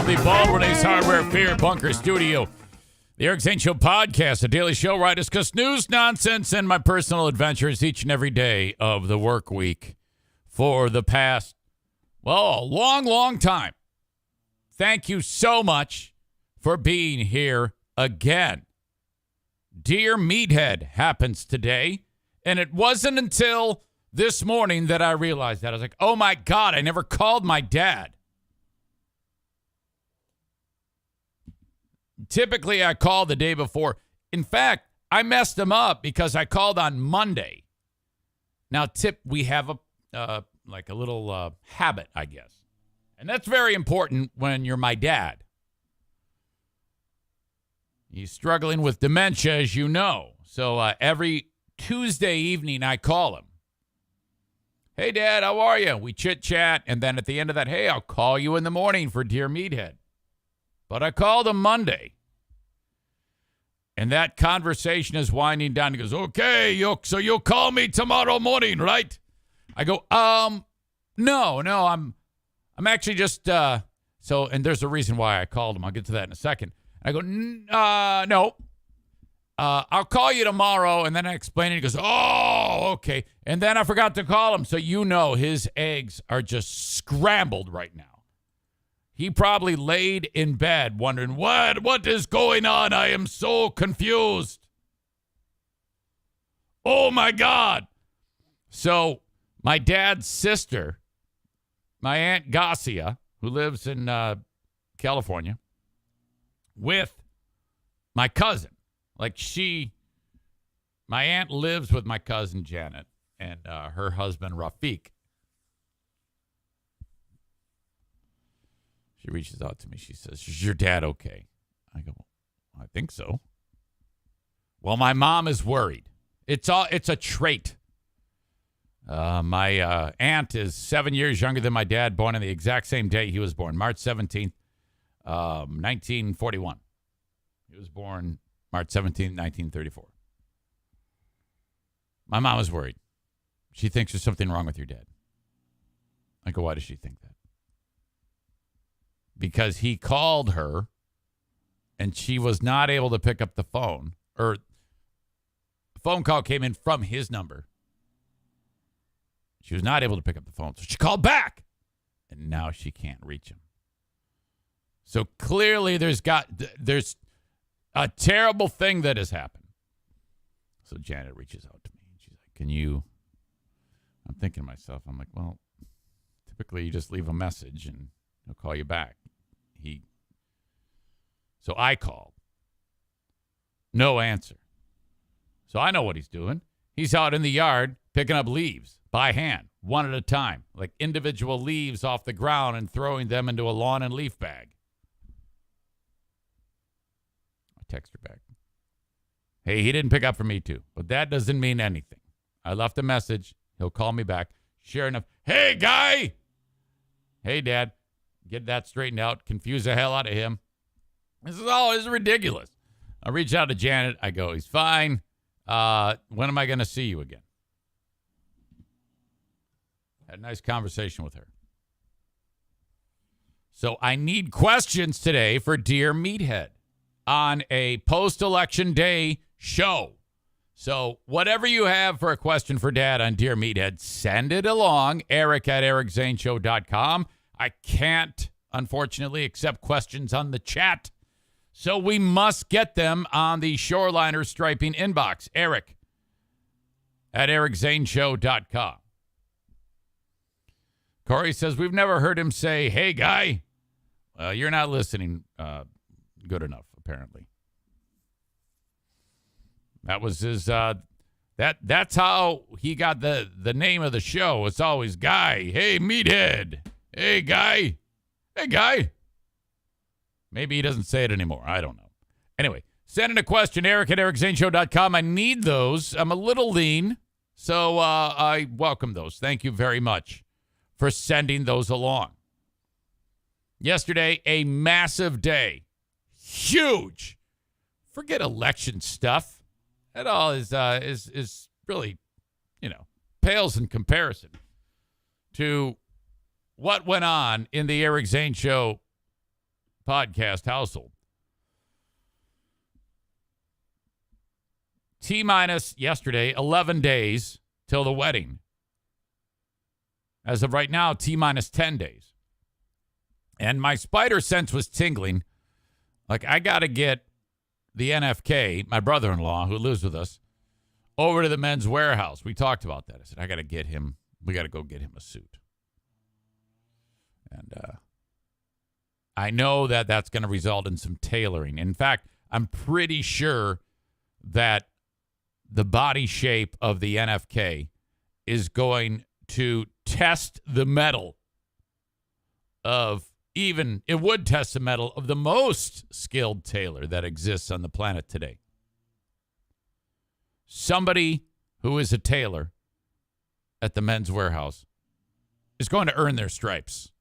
from the Baldwin Ace Hardware Fear Bunker Studio. The Eric Zane Show podcast, a daily show where I discuss news, nonsense, and my personal adventures each and every day of the work week for the past, well, a long, long time. Thank you so much for being here again. Dear Meathead happens today, and it wasn't until this morning that I realized that. I was like, oh my God, I never called my dad. Typically, I call the day before. In fact, I messed him up because I called on Monday. Now, we have a little habit, I guess. And that's very important when you're my dad. He's struggling with dementia, as you know. So every Tuesday evening, I call him. Hey, Dad, how are you? We chit-chat. And then at the end of that, hey, I'll call you in the morning for Dear Meathead. But I called him Monday. And that conversation is winding down. He goes, okay, so you'll call me tomorrow morning, right? I go, no, I'm actually just, and there's a reason why I called him. I'll get to that in a second. I go, no. I'll call you tomorrow. And then I explain it. He goes, oh, okay. And then I forgot to call him. So his eggs are just scrambled right now. He probably laid in bed wondering, what is going on? I am so confused. Oh, my God. So my dad's sister, my Aunt Garcia, who lives in California, with my cousin. My aunt lives with my cousin Janet and her husband Rafiq. She reaches out to me. She says, is your dad okay? I go, I think so. Well, my mom is worried. It's a trait. My aunt is 7 years younger than my dad, born on the exact same day he was born, March 17th, 1941. He was born March 17th, 1934. My mom is worried. She thinks there's something wrong with your dad. I go, why does she think that? Because he called her and she was not able to pick up the phone, or the phone call came in from his number. She was not able to pick up the phone, so she called back, and now she can't reach him. So clearly there's a terrible thing that has happened. So Janet reaches out to me, and she's like, I'm thinking to myself, I'm like, well, typically you just leave a message and he'll call you back. So I called. No answer. So I know what he's doing. He's out in the yard picking up leaves by hand, one at a time, like individual leaves off the ground and throwing them into a lawn and leaf bag. I text her back. Hey, he didn't pick up for me too, but that doesn't mean anything. I left a message. He'll call me back. Sure enough. Hey, guy. Hey, Dad. Get that straightened out. Confuse the hell out of him. This is ridiculous. I reach out to Janet. I go, he's fine. When am I going to see you again? Had a nice conversation with her. So I need questions today for Dear Meathead on a post-election day show. So whatever you have for a question for Dad on Dear Meathead, send it along. Eric@ericzaneshow.com. I can't, unfortunately, accept questions on the chat. So we must get them on the Shoreliner Striping inbox. Eric@ericzaneshow.com. Corey says, we've never heard him say, hey, guy. You're not listening good enough, apparently. That was his, that's how he got the name of the show. It's always Guy. Hey, Meathead. Hey, Guy. Hey, Guy. Maybe he doesn't say it anymore. I don't know. Anyway, send in a question, Eric@ericzaneshow.com. I need those. I'm a little lean, so I welcome those. Thank you very much for sending those along. Yesterday, a massive day. Huge. Forget election stuff. That all is really, pales in comparison to what went on in the Eric Zane Show podcast household. T-minus yesterday, 11 days till the wedding. As of right now, T-minus 10 days. And my spider sense was tingling. Like, I got to get the NFK, my brother-in-law, who lives with us, over to the Men's Warehouse. We talked about that. I said, I got to get him, we got to go get him a suit. And I know that that's going to result in some tailoring. In fact, I'm pretty sure that the body shape of the NFK is going to test the metal of it would test the metal of the most skilled tailor that exists on the planet today. Somebody who is a tailor at the Men's Warehouse is going to earn their stripes.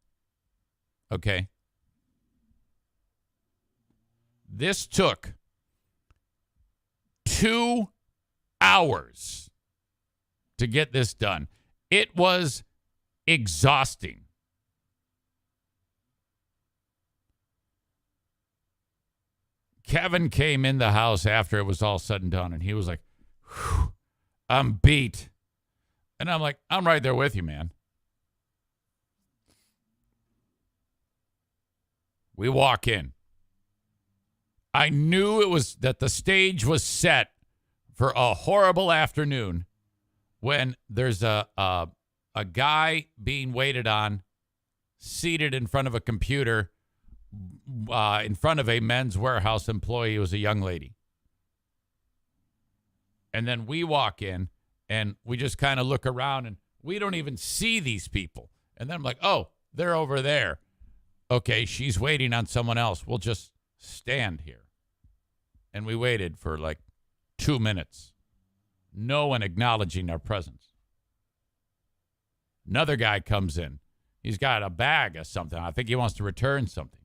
Okay? This took 2 hours to get this done. It was exhausting. Kevin came in the house after it was all said and done, and he was like, I'm beat. And I'm like, I'm right there with you, man. We walk in. I knew it was that the stage was set for a horrible afternoon when there's a guy being waited on, seated in front of a computer, in front of a Men's Warehouse employee who was a young lady. And then we walk in, and we just kind of look around, and we don't even see these people. And then I'm like, oh, they're over there. Okay, she's waiting on someone else. We'll just stand here. And we waited for like 2 minutes. No one acknowledging our presence. Another guy comes in. He's got a bag or something. I think he wants to return something.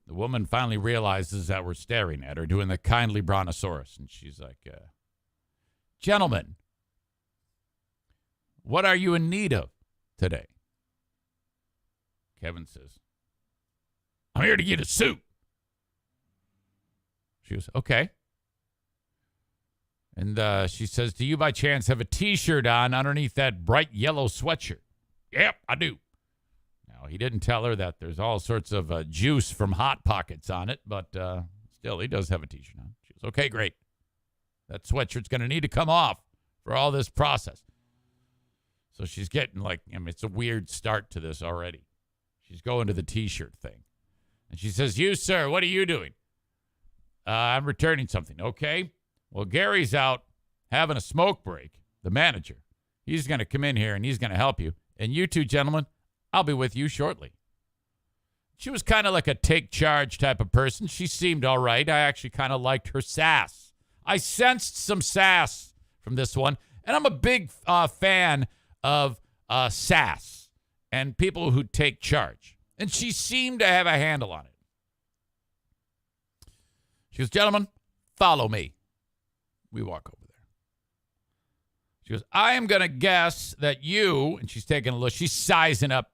The woman finally realizes that we're staring at her, doing the kindly brontosaurus. And she's like, gentlemen, what are you in need of today? Kevin says, I'm here to get a suit. She goes, okay. And she says, do you by chance have a T-shirt on underneath that bright yellow sweatshirt? Yep, I do. Now, he didn't tell her that there's all sorts of juice from Hot Pockets on it, but still, he does have a T-shirt on. She goes, okay, great. That sweatshirt's going to need to come off for all this process. So she's getting like, I mean, it's a weird start to this already. She's going to the T-shirt thing. And she says, you, sir, what are you doing? I'm returning something. Okay. Well, Gary's out having a smoke break, the manager. He's going to come in here and he's going to help you. And you two gentlemen, I'll be with you shortly. She was kind of like a take charge type of person. She seemed all right. I actually kind of liked her sass. I sensed some sass from this one. And I'm a big fan of sass and people who take charge. And she seemed to have a handle on it. She goes, gentlemen, follow me. We walk over there. She goes, I am going to guess that you, and she's taking a look, she's sizing up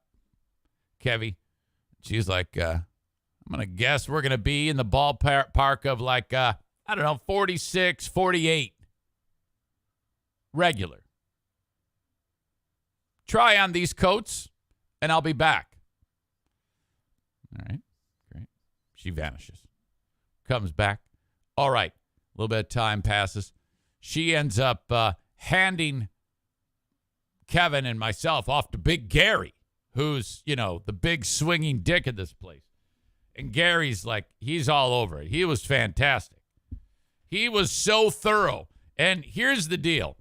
Kevy. She's like, I'm going to guess we're going to be in the ballpark of like, I don't know, 46, 48. Regular. Try on these coats, and I'll be back. All right, great. She vanishes. Comes back. All right. A little bit of time passes. She ends up handing Kevin and myself off to Big Gary, who's, you know, the big swinging dick of this place. And Gary's like, he's all over it. He was fantastic. He was so thorough. And here's the deal.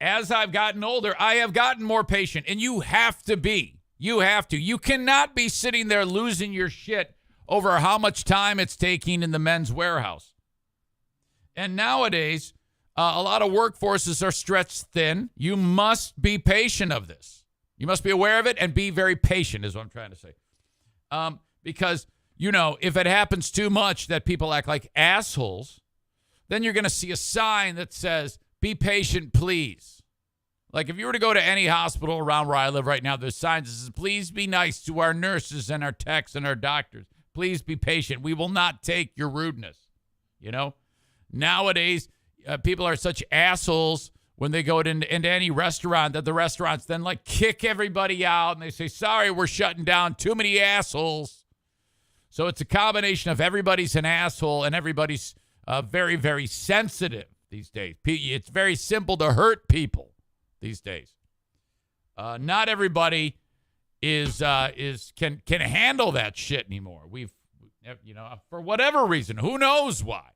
As I've gotten older, I have gotten more patient. And you have to be. You have to. You cannot be sitting there losing your shit over how much time it's taking in the Men's Warehouse. And nowadays, a lot of workforces are stretched thin. You must be patient of this. You must be aware of it and be very patient is what I'm trying to say. Because, you know, if it happens too much that people act like assholes, then you're going to see a sign that says, be patient, please. Like, if you were to go to any hospital around where I live right now, there's signs that says, please be nice to our nurses and our techs and our doctors. Please be patient. We will not take your rudeness. You know? Nowadays, people are such assholes when they go into any restaurant that the restaurants then, like, kick everybody out. And they say, sorry, we're shutting down. Too many assholes. So it's a combination of everybody's an asshole and everybody's very, very sensitive these days. It's very simple to hurt people these days. Not everybody can handle that shit anymore. We've, for whatever reason, who knows why.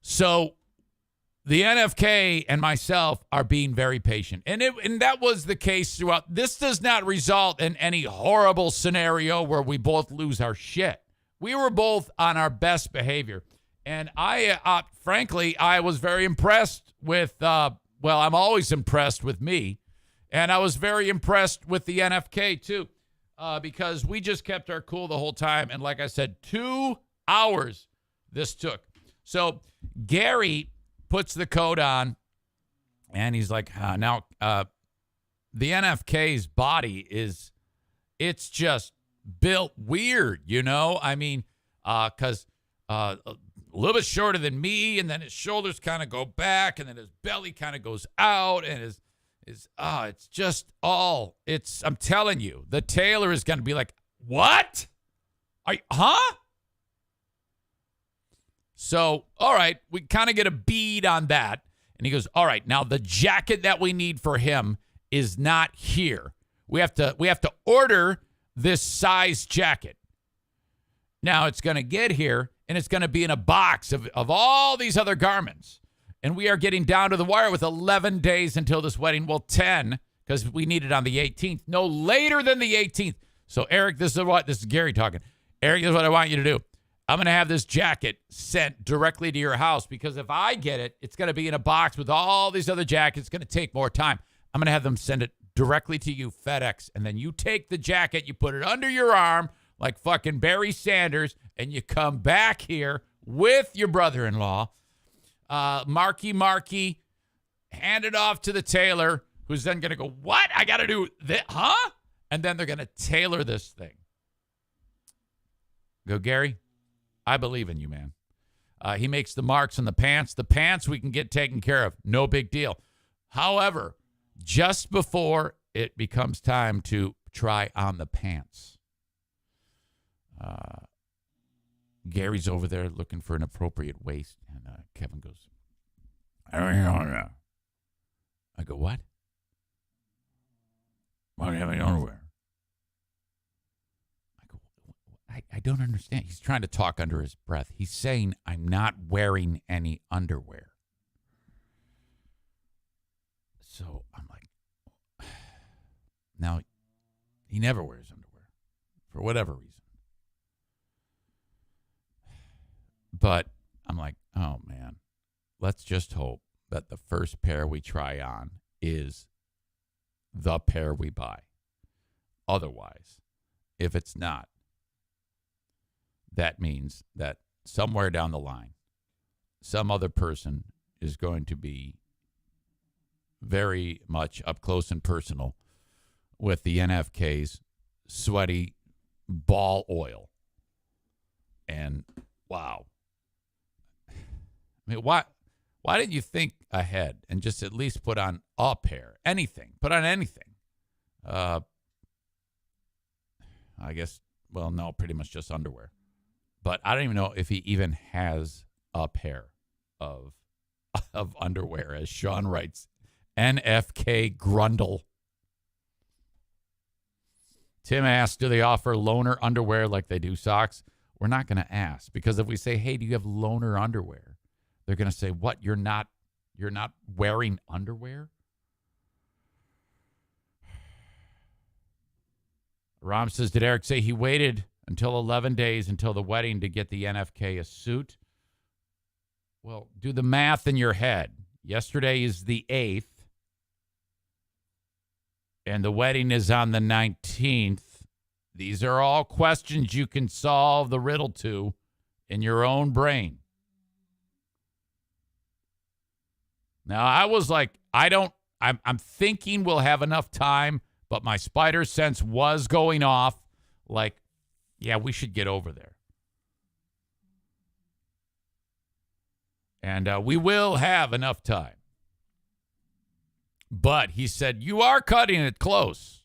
So the NFK and myself are being very patient. And that was the case throughout. This does not result in any horrible scenario where we both lose our shit. We were both on our best behavior. And frankly, I was very impressed with, I'm always impressed with me. And I was very impressed with the NFK too, because we just kept our cool the whole time. And like I said, 2 hours this took. So Gary puts the code on, and he's like, now the NFK's body it's just built weird, I mean, because a little bit shorter than me, and then his shoulders kind of go back, and then his belly kind of goes out, and it's just I'm telling you, the tailor is going to be like, what? Huh? So, all right, we kind of get a bead on that. And he goes, all right, now the jacket that we need for him is not here. We have to order this size jacket. Now it's going to get here, and it's going to be in a box of all these other garments. And we are getting down to the wire with 11 days until this wedding. Well, 10, because we need it on the 18th. No later than the 18th. So, Eric, this is Gary talking. Eric, this is what I want you to do. I'm going to have this jacket sent directly to your house, because if I get it, it's going to be in a box with all these other jackets. It's going to take more time. I'm going to have them send it directly to you, FedEx, and then you take the jacket, you put it under your arm like fucking Barry Sanders, and you come back here with your brother-in-law, Marky, hand it off to the tailor, who's then going to go, what? I got to do that? Huh? And then they're going to tailor this thing. Go, Gary. I believe in you, man. He makes the marks on the pants. The pants we can get taken care of. No big deal. However, just before it becomes time to try on the pants, Gary's over there looking for an appropriate waist. And Kevin goes, I don't know. I go, what? Why do you have any underwear? I don't understand. He's trying to talk under his breath. He's saying, I'm not wearing any underwear. So I'm like, now, he never wears underwear for whatever reason. But I'm like, oh, man, let's just hope that the first pair we try on is the pair we buy. Otherwise, if it's not, that means that somewhere down the line, some other person is going to be very much up close and personal with the NFK's sweaty ball oil. And wow. I mean, why didn't you think ahead and just at least put on a pair? Anything. Put on anything. I guess, well, no, pretty much just underwear. But I don't even know if he even has a pair of underwear, as Sean writes. NFK Grundle. Tim asks, do they offer loaner underwear like they do socks? We're not going to ask, because if we say, hey, do you have loaner underwear? They're going to say, what? You're not wearing underwear? Ram says, did Eric say he waited until 11 days until the wedding to get the NFK a suit? Well, do the math in your head. Yesterday is the 8th, and the wedding is on the 19th. These are all questions you can solve the riddle to in your own brain. Now, I was like, I don't I'm thinking we'll have enough time, but my spider sense was going off. Like, yeah, we should get over there. And we will have enough time. But he said, you are cutting it close.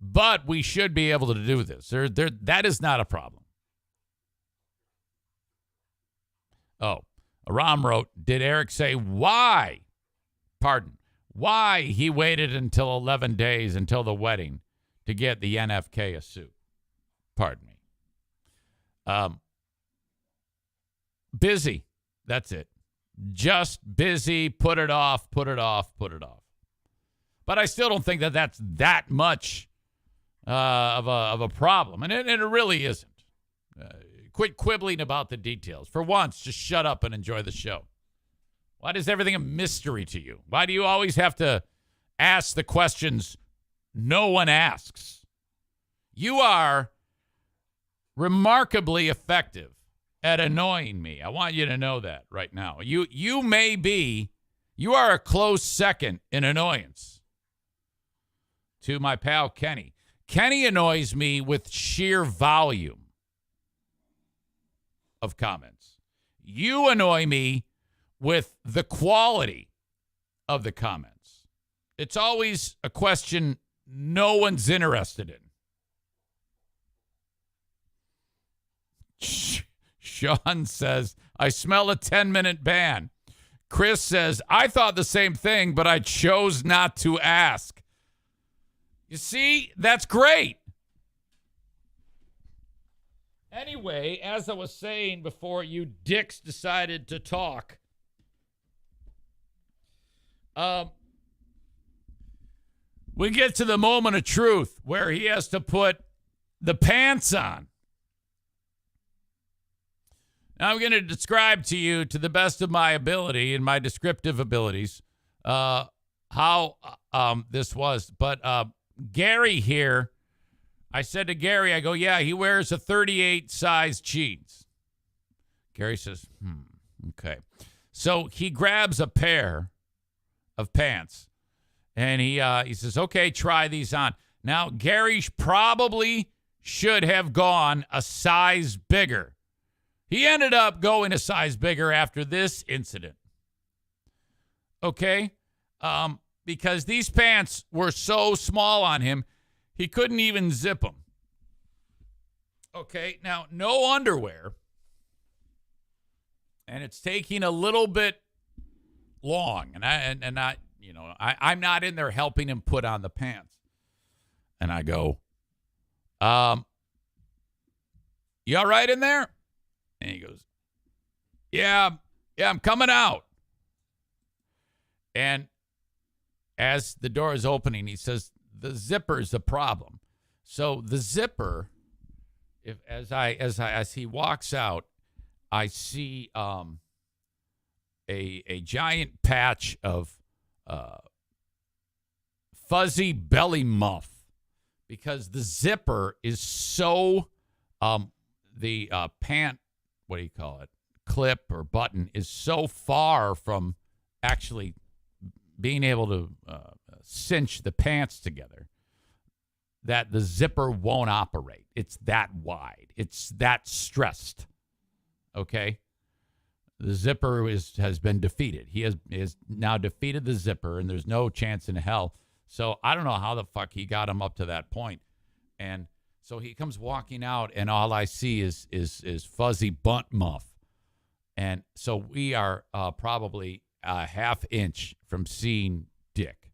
But we should be able to do this. That is not a problem. Oh, Aram wrote, did Eric say why he waited until 11 days until the wedding to get the NFK a suit? Pardon me. Busy. That's it. Just busy. Put it off. But I still don't think that that's that much of a problem. And it really isn't. Quit quibbling about the details. For once, just shut up and enjoy the show. Why is everything a mystery to you? Why do you always have to ask the questions no one asks? You are remarkably effective at annoying me. I want you to know that right now. You are a close second in annoyance to my pal Kenny. Kenny annoys me with sheer volume of comments. You annoy me with the quality of the comments. It's always a question no one's interested in. Sean says, I smell a 10-minute ban. Chris says, I thought the same thing, but I chose not to ask. You see, that's great. Anyway, as I was saying before you dicks decided to talk, we get to the moment of truth where he has to put the pants on. Now I'm going to describe to you, to the best of my ability and my descriptive abilities, how this was. But Gary here, I said to Gary, I go, yeah, he wears a 38 size jeans. Gary says, okay. So he grabs a pair of pants, and he says, okay, try these on. Now, Gary probably should have gone a size bigger. He ended up going a size bigger after this incident. Okay? Because these pants were so small on him, he couldn't even zip them. Okay, now no underwear. And it's taking a little bit long. And I'm not in there helping him put on the pants. And I go, you all right in there? And he goes, yeah, I'm coming out. And as the door is opening, he says, the zipper's the problem. So the zipper, as he walks out, I see a giant patch of fuzzy belly muff, because the zipper is so the pant, what do you call it, clip or button is so far from actually being able to cinch the pants together that the zipper won't operate. It's that wide. It's that stressed. Okay? The zipper has been defeated. He has now defeated the zipper, and there's no chance in hell. So I don't know how the fuck he got him up to that point. And so he comes walking out, and all I see is fuzzy butt muff. And so we are probably a half inch from seeing dick.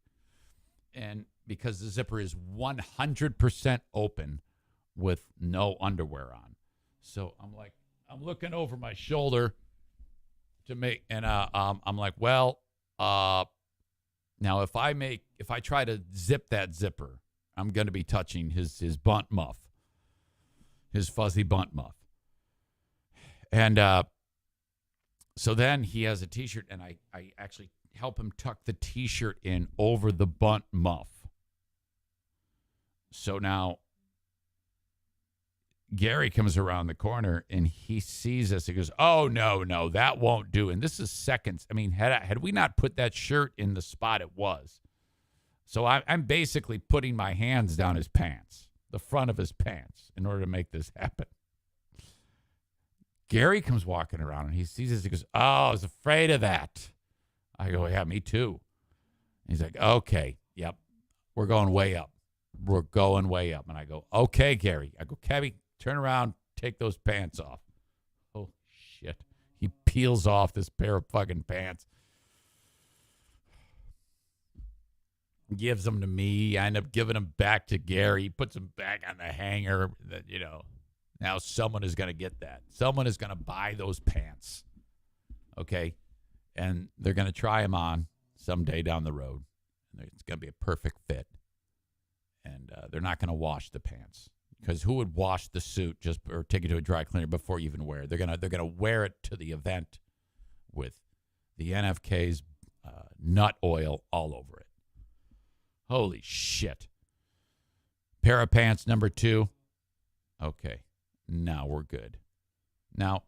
And because the zipper is 100% open with no underwear on. So I'm looking over my shoulder to make, and I'm like, well, now if I try to zip that zipper, I'm going to be touching his butt muff, his fuzzy butt muff. And so then he has a T-shirt, and I actually help him tuck the T-shirt in over the butt muff. So now Gary comes around the corner and he sees us. He goes, "Oh, no, that won't do." And this is seconds. I mean, had we not put that shirt in the spot it was. So I'm basically putting my hands down his pants, the front of his pants, in order to make this happen. Gary comes walking around and he sees us. He goes, "Oh, I was afraid of that." I go, "Yeah, me too." He's like, "Okay, yep, we're going way up. We're going way up." And I go, "Okay, Gary." I go, "Kevy, turn around, take those pants off." Oh, shit. He peels off this pair of fucking pants. Gives them to me. I end up giving them back to Gary. He puts them back on the hanger. That, now someone is going to get that. Someone is going to buy those pants. Okay? And they're going to try them on someday down the road. It's going to be a perfect fit. And they're not going to wash the pants. Because who would wash the suit or take it to a dry cleaner before you even wear it? They're gonna wear it to the event with the NFK's nut oil all over it. Holy shit. Pair of pants number 2. Okay, now we're good. Now,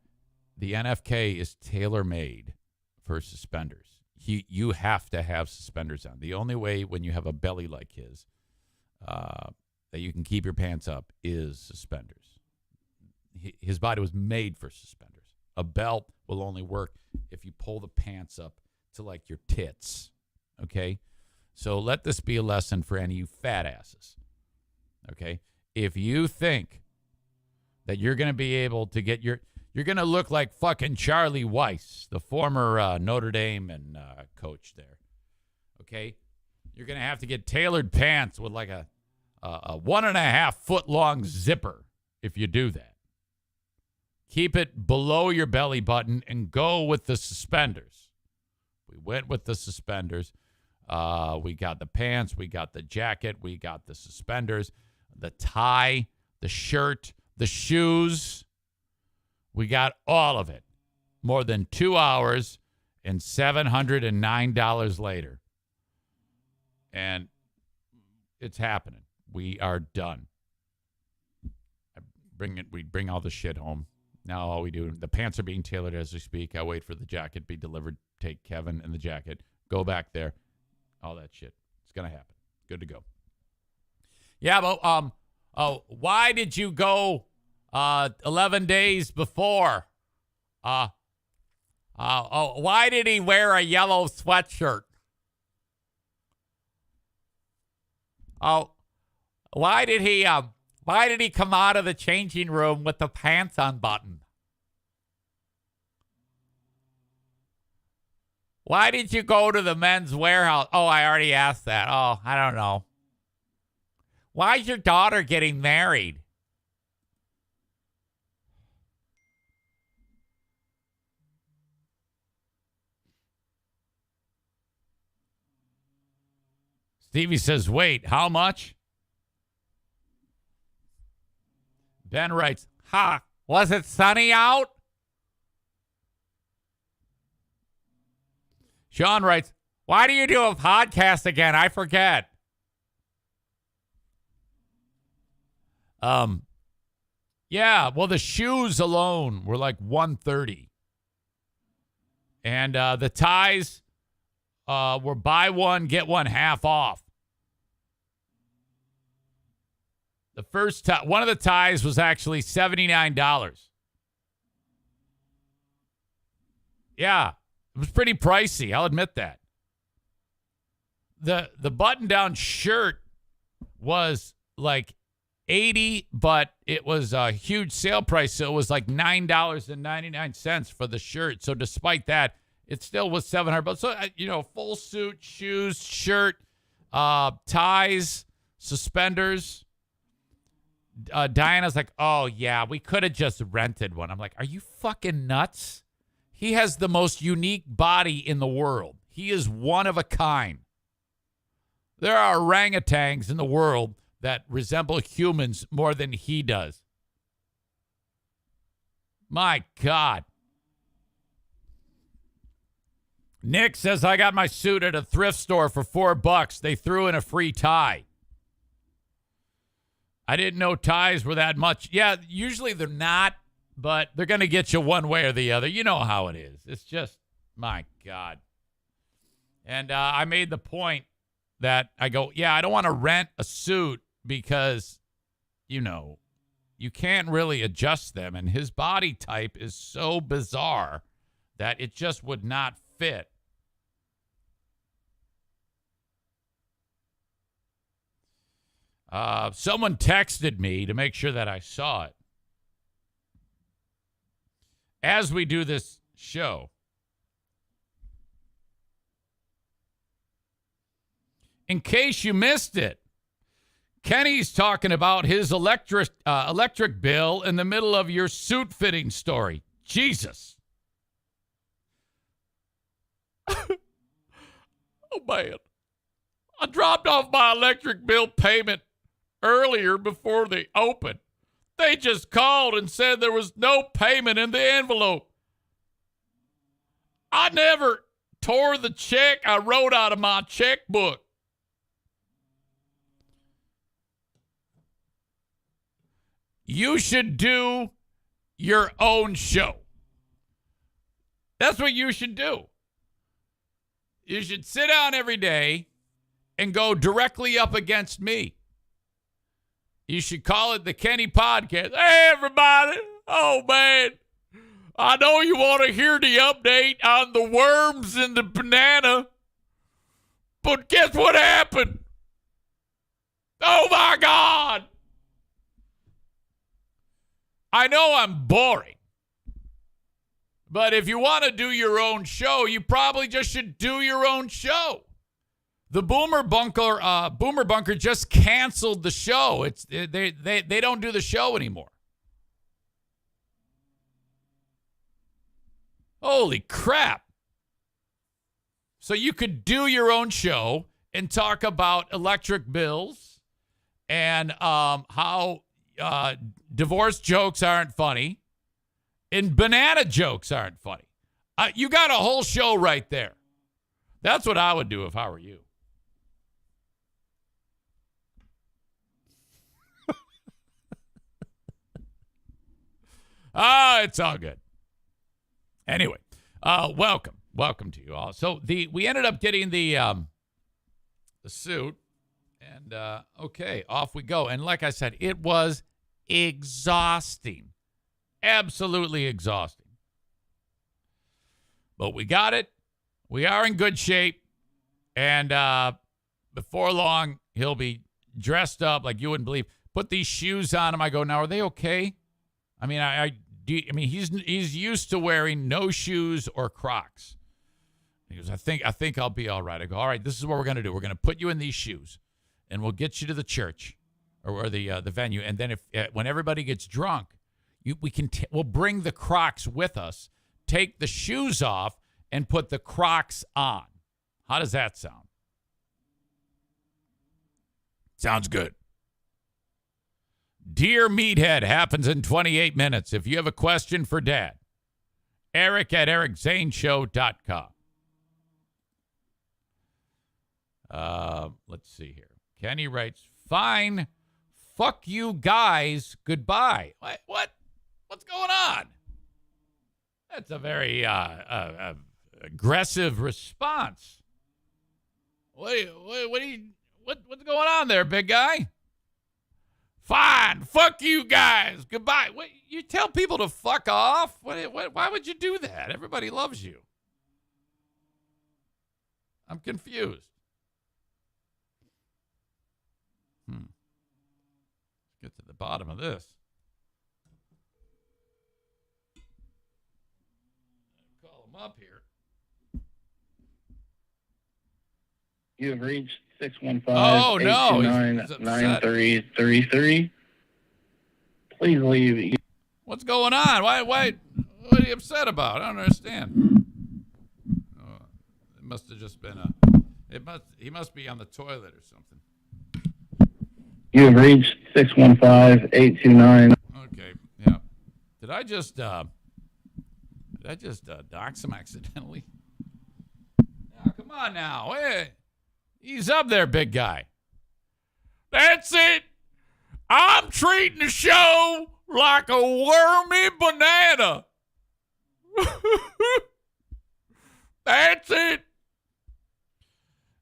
the NFK is tailor-made for suspenders. You have to have suspenders on. The only way when you have a belly like his that you can keep your pants up is suspenders. His body was made for suspenders. A belt will only work if you pull the pants up to like your tits. Okay? So let this be a lesson for any of you fat asses. Okay? If you think that you're going to be able to get you're going to look like fucking Charlie Weiss, the former Notre Dame and coach there. Okay? You're going to have to get tailored pants with like a 1.5 foot long zipper if you do that. Keep it below your belly button and go with the suspenders. We went with the suspenders. We got the pants. We got the jacket. We got the suspenders, the tie, the shirt, the shoes. We got all of it. More than 2 hours and $709 later. And it's happening. We are done. We bring all the shit home. Now all we do, the pants are being tailored as we speak. I wait for the jacket to be delivered. Take Kevin and the jacket. Go back there. All that shit. It's going to happen. Good to go. Yeah, but why did you go 11 days before? Why did he wear a yellow sweatshirt? Why did he come out of the changing room with the pants unbuttoned? Why did you go to the Men's Warehouse? Oh, I already asked that. Oh, I don't know. Why is your daughter getting married? Stevie says, wait, how much? Ben writes, was it sunny out? Sean writes, why do you do a podcast again? I forget. Yeah, well, the shoes alone were like $130. And the ties were buy one, get one half off. The first tie, one of the ties was actually $79. Yeah, it was pretty pricey. I'll admit that. The button-down shirt was like $80, but it was a huge sale price, so it was like $9.99 for the shirt. So despite that, it still was $700. So full suit, shoes, shirt, ties, suspenders. Diana's like, oh yeah, we could have just rented one. I'm like, are you fucking nuts? He has the most unique body in the world. He is one of a kind. There are orangutans in the world that resemble humans more than he does. My God. Nick says, I got my suit at a thrift store for $4. They threw in a free tie. I didn't know ties were that much. Yeah, usually they're not, but they're going to get you one way or the other. You know how it is. It's just, my God. And I made the point that I go, yeah, I don't want to rent a suit because, you know, you can't really adjust them. And his body type is so bizarre that it just would not fit. Someone texted me to make sure that I saw it. As we do this show, in case you missed it, Kenny's talking about his electric bill in the middle of your suit fitting story. Jesus. Oh, man. I dropped off my electric bill payment earlier before they opened. They just called and said there was no payment in the envelope. I never tore the check I wrote out of my checkbook. You should do your own show. That's what you should do. You should sit down every day and go directly up against me. You should call it the Kenny Podcast. Hey, everybody. Oh, man. I know you want to hear the update on the worms in the banana, but guess what happened? Oh, my God. I know I'm boring, but if you want to do your own show, you probably just should do your own show. The Boomer Bunker just canceled the show. They don't do the show anymore. Holy crap. So you could do your own show and talk about electric bills and how divorce jokes aren't funny and banana jokes aren't funny. You got a whole show right there. That's what I would do if I were you. It's all good. Anyway, welcome to you all. So we ended up getting the suit, and okay, off we go. And like I said, it was exhausting, absolutely exhausting. But we got it. We are in good shape, and before long, he'll be dressed up like you wouldn't believe. Put these shoes on him. I go, now are they okay? I mean, he's used to wearing no shoes or Crocs. He goes, I think I'll be all right. I go, all right, this is what we're going to do. We're going to put you in these shoes, and we'll get you to the church or the venue. And then when everybody gets drunk, we'll bring the Crocs with us, take the shoes off, and put the Crocs on. How does that sound? Sounds good. Dear Meathead happens in 28 minutes. If you have a question for Dad, Eric at ericzaneshow.com. Let's see here. Kenny writes, fine. Fuck you guys. Goodbye. What's going on? That's a very aggressive response. What's going on there, big guy? Fine. Fuck you guys. Goodbye. What, you tell people to fuck off? Why would you do that? Everybody loves you. I'm confused. Let's get to the bottom of this. Call him up here. You have reached 615-829-9333. Please leave. What's going on? Why? What are you upset about? I don't understand. Oh, it must have just been he must be on the toilet or something. You have reached 615-829. Okay, yeah. Did I just dox him accidentally? Now, come on now. Hey, ease up there, big guy. That's it. I'm treating the show like a wormy banana. That's it.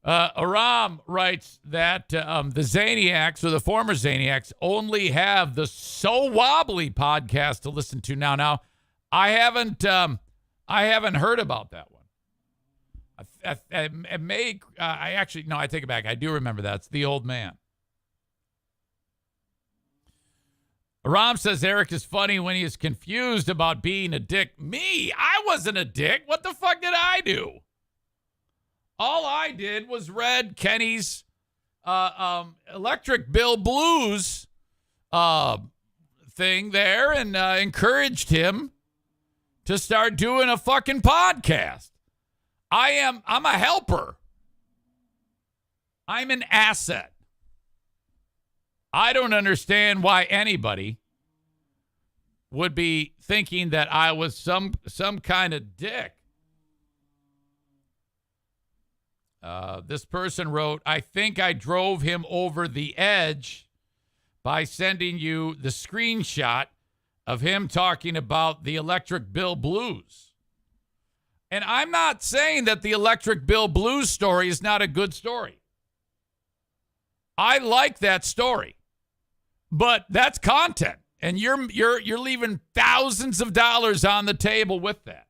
Aram writes that the Zaniacs, or the former Zaniacs, only have the So Wobbly podcast to listen to now. Now, I haven't heard about that one. I take it back. I do remember that. It's The Old Man. Aram says Eric is funny when he is confused about being a dick. Me? I wasn't a dick. What the fuck did I do? All I did was read Kenny's Electric Bill Blues thing there and encouraged him to start doing a fucking podcast. I'm a helper. I'm an asset. I don't understand why anybody would be thinking that I was some kind of dick. This person wrote, I think I drove him over the edge by sending you the screenshot of him talking about the Electric Bill Blues. And I'm not saying that the Electric Bill Blues story is not a good story. I like that story. But that's content. And you're leaving thousands of dollars on the table with that.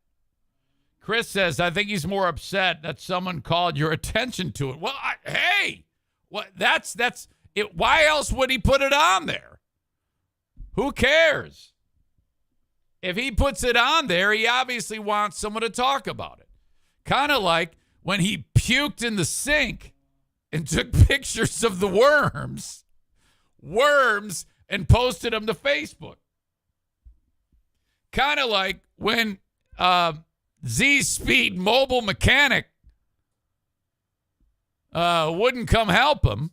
Chris says, I think he's more upset that someone called your attention to it. Well, what? That's it. Why else would he put it on there? Who cares? If he puts it on there, he obviously wants someone to talk about it. Kind of like when he puked in the sink and took pictures of the worms, and posted them to Facebook. Kind of like when Z-Speed Mobile Mechanic wouldn't come help him,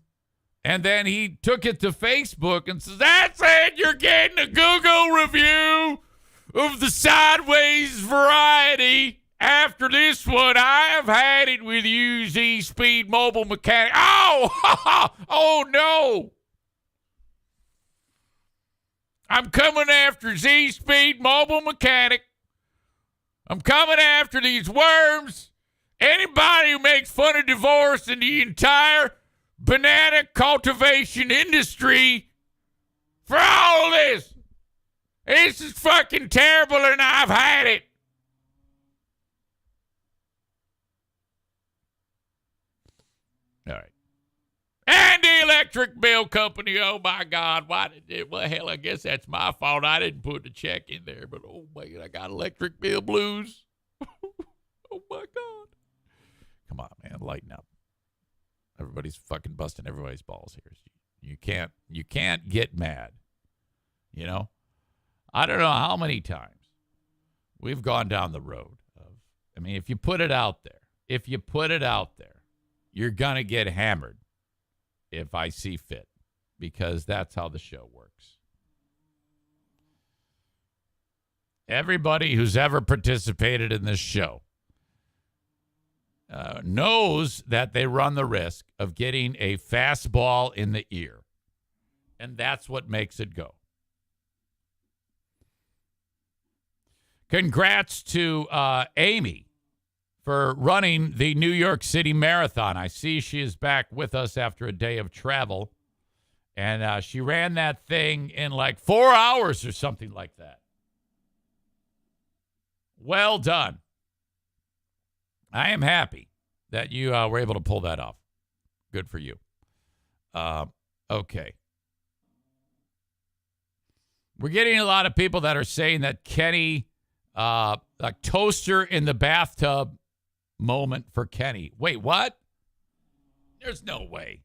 and then he took it to Facebook and says, that's it, you're getting a Google review of the Sideways variety. After this one, I have had it with you, Z-Speed Mobile Mechanic. Oh, oh no. I'm coming after Z-Speed Mobile Mechanic. I'm coming after these worms. Anybody who makes fun of divorce in the entire banana cultivation industry for all of this. This is fucking terrible and I've had it. All right. And the electric bill company, oh my God, why did it? Well, hell, I guess that's my fault. I didn't put the check in there, but oh man, I got electric bill blues. Oh my God. Come on, man, lighten up. Everybody's fucking busting everybody's balls here. You can't get mad. You know? I don't know how many times we've gone down the road of, I mean, if you put it out there, you're going to get hammered if I see fit, because that's how the show works. Everybody who's ever participated in this show knows that they run the risk of getting a fastball in the ear, and that's what makes it go. Congrats to Amy for running the New York City Marathon. I see she is back with us after a day of travel. And she ran that thing in like 4 hours or something like that. Well done. I am happy that you were able to pull that off. Good for you. Okay. We're getting a lot of people that are saying that Kenny, like toaster in the bathtub moment for Kenny. Wait, what? There's no way.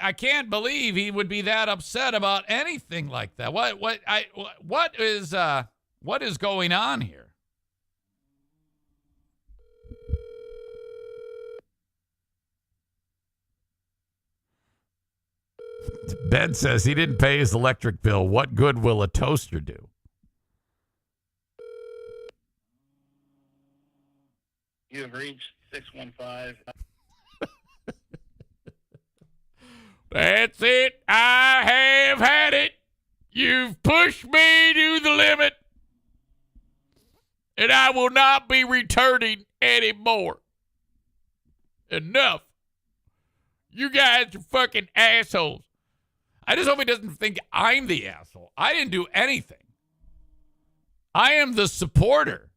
I can't believe he would be that upset about anything like that. What is going on here? Ben says he didn't pay his electric bill. What good will a toaster do? You have reached 615. That's it. I have had it. You've pushed me to the limit. And I will not be returning anymore. Enough. You guys are fucking assholes. I just hope he doesn't think I'm the asshole. I didn't do anything. I am the supporter.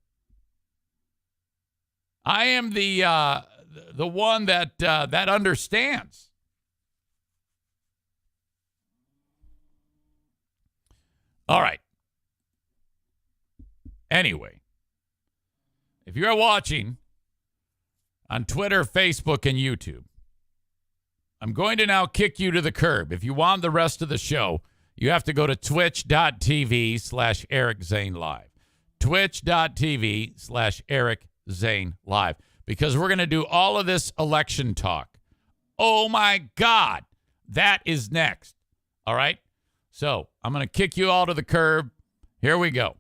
I am the one that understands. All right. Anyway, if you're watching on Twitter, Facebook, and YouTube, I'm going to now kick you to the curb. If you want the rest of the show, you have to go to twitch.tv/Eric Zane Live. Twitch.tv/Eric Zane Live. Because we're going to do all of this election talk. Oh, my God. That is next. All right? So I'm going to kick you all to the curb. Here we go.